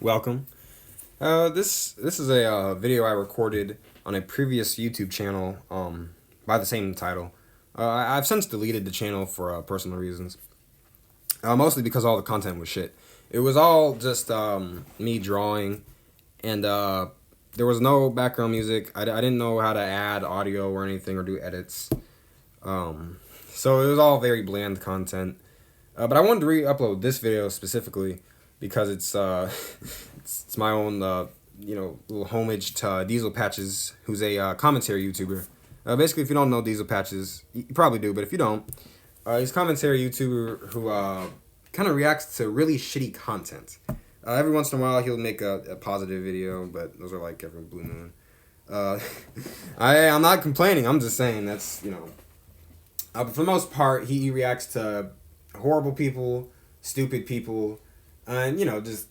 Welcome. This is a video I recorded on a previous YouTube channel by the same title. I've since deleted the channel for personal reasons, mostly because all the content was shit. It was all just me drawing, and there was no background music. I didn't know how to add audio or anything or do edits, so it was all very bland content. But I wanted to re-upload this video specifically because it's my own little homage to Diesel Patches, who's a commentary YouTuber. Basically, if you don't know Diesel Patches, you probably do, but if you don't, he's a commentary YouTuber who kind of reacts to really shitty content. Every once in a while, he'll make a positive video, but those are like every blue moon. Uh, I'm not complaining. I'm just saying that's. But for the most part, he reacts to horrible people, stupid people, and just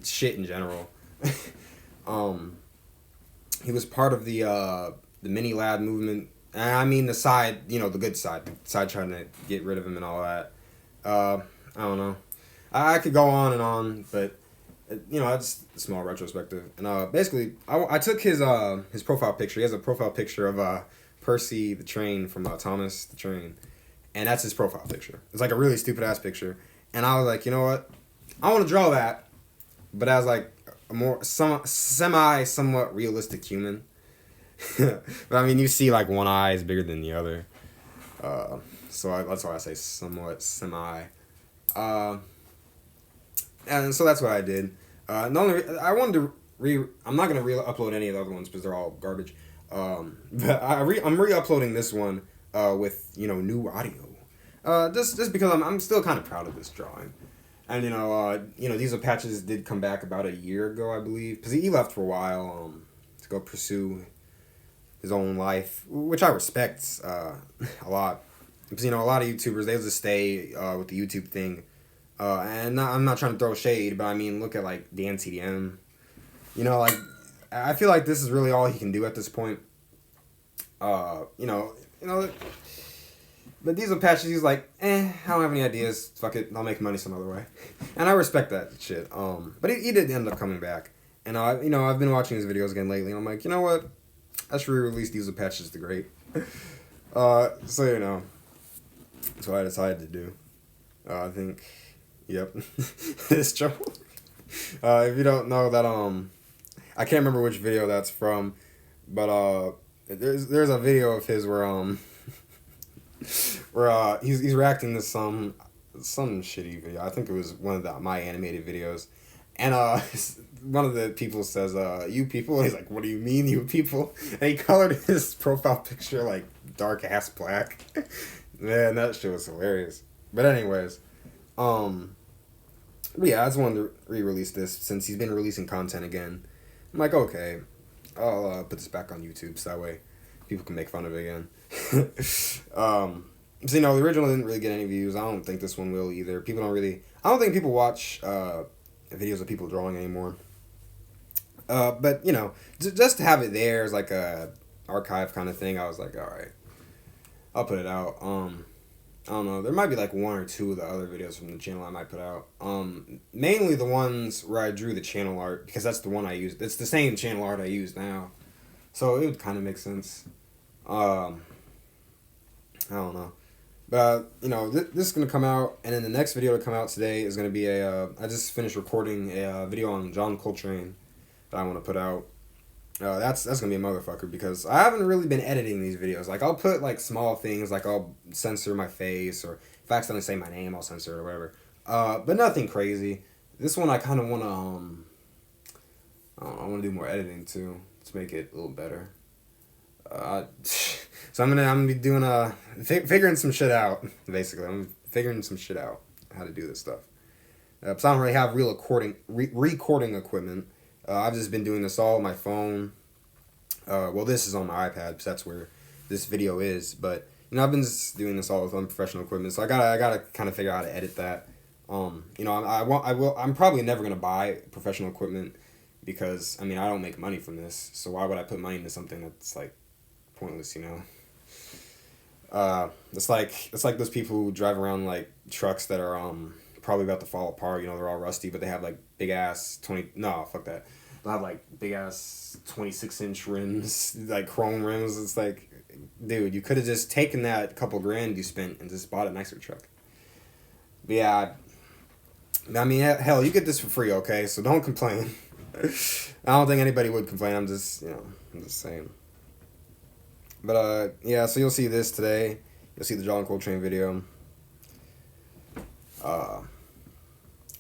shit in general. um, he was part of the mini lad movement. And I mean the side, the good side, the side trying to get rid of him and all that. I don't know. I could go on and on, but that's a small retrospective. And basically, I took his profile picture. He has a profile picture of Percy the train from Thomas the train, and that's his profile picture. It's like a really stupid ass picture, and I was like, you know what, I want to draw that, but as like a more somewhat realistic human. But I mean, you see like one eye is bigger than the other, that's why I say somewhat semi. Uh, and so that's what I did. I wanted to I'm not gonna re-upload any of the other ones because they're all garbage. But I'm re-uploading this one with new audio. Just because I'm still kind of proud of this drawing, and these patches did come back about a year ago, I believe, because he left for a while to go pursue his own life, which I respect a lot. Because a lot of YouTubers, they just stay with the YouTube thing, and I'm not trying to throw shade, but I mean, look at like Dan TDM. Like I feel like this is really all he can do at this point. Uh, you know, you know. But Diesel Patches, he's like, I don't have any ideas. Fuck it, I'll make money some other way, and I respect that shit. But he did end up coming back, and I've been watching his videos again lately, and I'm like, you know what, I should re-release Diesel Patches the Great. So that's what I decided to do. I think, yep, this trouble. If you don't know that, I can't remember which video that's from, but there's a video of his where he's reacting to some shitty video. I think it was one of my animated videos, and one of the people says, "You people." And he's like, "What do you mean, you people?" And he colored his profile picture like dark ass black. Man, that shit was hilarious. But anyways, but yeah, I just wanted to re-release this since he's been releasing content again. I'm like, okay, I'll put this back on YouTube so that way people can make fun of it again. So the original didn't really get any views. I don't think this one will either. I don't think people watch videos of people drawing anymore. But just to have it there as like a archive kind of thing, I was like, all right, I'll put it out. I don't know. There might be like one or two of the other videos from the channel I might put out. Mainly the ones where I drew the channel art because that's the one I used. It's the same channel art I use now, so it would kind of make sense. I don't know. But, this is going to come out, and then the next video to come out today is going to be I just finished recording a video on John Coltrane that I want to put out. That's going to be a motherfucker because I haven't really been editing these videos. Like, I'll put, like, small things, like I'll censor my face, or if I accidentally say my name, I'll censor it or whatever. But nothing crazy. This one I kind of want to, I want to do more editing, too, to make it a little better. So I'm gonna be doing figuring some shit out. Basically, I'm figuring some shit out how to do this stuff. So I don't really have real recording equipment. I've just been doing this all on my phone. Well, this is on my iPad because that's where this video is. But I've been just doing this all with unprofessional equipment. So I gotta kind of figure out how to edit that. I'm probably never gonna buy professional equipment because I don't make money from this. So why would I put money into something that's like pointless, it's like those people who drive around like trucks that are probably about to fall apart. You know, they're all rusty, but they have like big ass 20. No, fuck that. They'll have like big ass 26-inch rims, like chrome rims. It's like, dude, you could have just taken that couple grand you spent and just bought a nicer truck. But yeah, I mean, hell, you get this for free, okay? So don't complain. I don't think anybody would complain. I'm just saying. But yeah, so you'll see this today. You'll see the John Coltrane video. I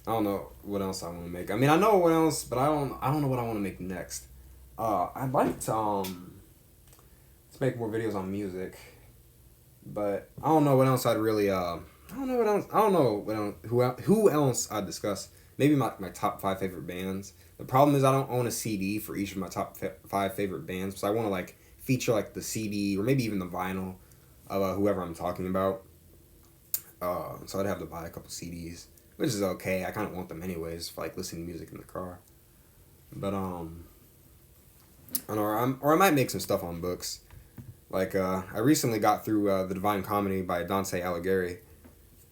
don't know what else I want to make. I mean, I know what else, but I don't know what I want to make next. I'd like to let's make more videos on music, but I don't know what else I'd really I don't know what else. I don't know what else, who else I'd discuss. Maybe my top 5 favorite bands. The problem is I don't own a CD for each of my top 5 favorite bands, so I want to like feature like the CD or maybe even the vinyl of whoever I'm talking about. So I'd have to buy a couple CDs, which is okay. I kind of want them anyways for like listening to music in the car. But or I might make some stuff on books. Like I recently got through The Divine Comedy by Dante Alighieri,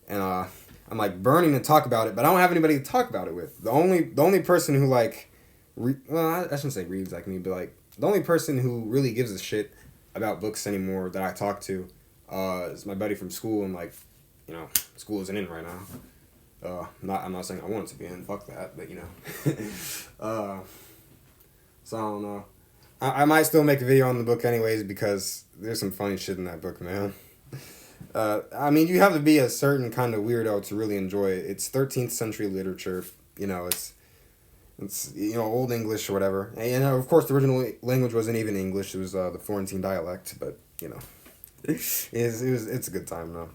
and I'm like burning to talk about it, but I don't have anybody to talk about it with. The only person who like, I shouldn't say reads like me, but like the only person who really gives a shit about books anymore that I talk to is my buddy from school, and like, you know, school isn't in right now. I'm not saying I want it to be in, fuck that, but you know. So I don't know. I might still make a video on the book anyways because there's some funny shit in that book, man. I mean, you have to be a certain kind of weirdo to really enjoy it. It's 13th century literature, you know, it's you know, Old English or whatever. And of course the original language wasn't even English, it was the Florentine dialect, but you know. It's a good time though.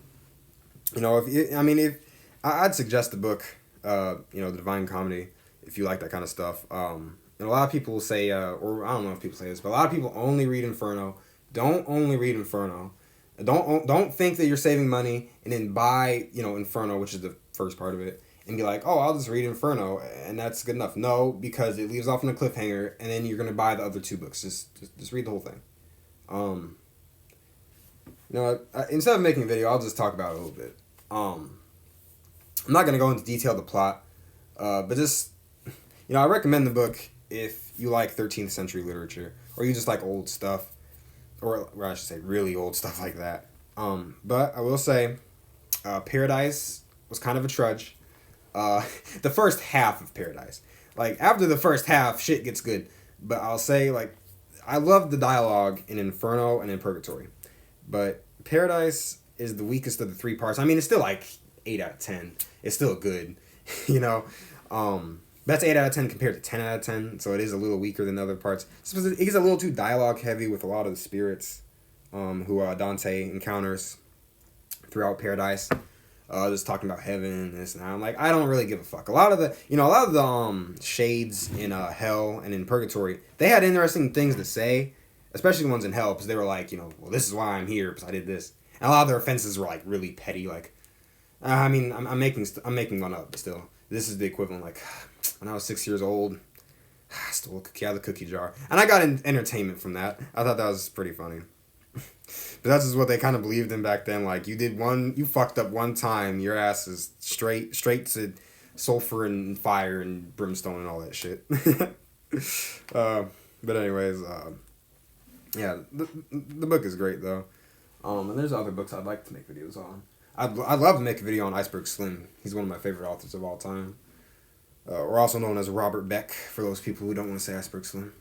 You know, if I'd suggest the book, you know, The Divine Comedy, if you like that kind of stuff. And a lot of people say, or I don't know if people say this, but a lot of people only read Inferno. Don't only read Inferno. Don't think that you're saving money and then buy, you know, Inferno, which is the first part of it, and be like, oh, I'll just read Inferno and that's good enough. No, because it leaves off on a cliffhanger, and then you're gonna buy the other 2 books. Just read the whole thing. You know, instead of making a video, I'll just talk about it a little bit. I'm not gonna go into detail the plot, but just, you know, I recommend the book if you like 13th century literature, or you just like old stuff, or I should say really old stuff like that. But I will say, Paradise was kind of a trudge. The first half of Paradise, like after the first half, shit gets good. But I'll say, like, I love the dialogue in Inferno and in Purgatory, but Paradise is the weakest of the 3 parts. I mean, it's still like 8 out of 10. It's still good, you know. That's 8 out of 10 compared to 10 out of 10, so it is a little weaker than the other parts. It gets a little too dialogue heavy with a lot of the spirits who Dante encounters throughout Paradise. Just talking about heaven and this and that. I'm like, I don't really give a fuck. A lot of the shades in hell and in purgatory, they had interesting things to say, especially the ones in hell, because they were like, you know, well, this is why I'm here, because I did this. And a lot of their offenses were like really petty. Like, I mean, I'm making one up, but still, this is the equivalent. Like, when I was 6 years old, I stole a cookie out of the cookie jar, and I got entertainment from that. I thought that was pretty funny. But that's just what they kind of believed in back then. Like, you fucked up one time, your ass is straight to sulfur and fire and brimstone and all that shit. But anyways, yeah, the book is great though. And there's other books I'd like to make videos on. I'd love to make a video on Iceberg Slim. He's one of my favorite authors of all time. Or also known as Robert Beck, for those people who don't want to say Iceberg Slim.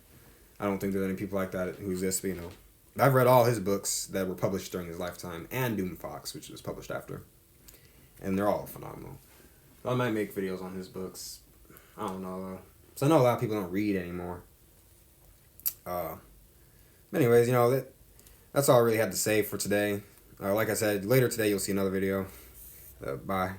I don't think there's any people like that who exist, but you know. I've read all his books that were published during his lifetime, and Doom Fox, which was published after. And they're all phenomenal. So I might make videos on his books. I don't know, though. So I know a lot of people don't read anymore. But anyways, you know, that's all I really had to say for today. Like I said, later today you'll see another video. Bye.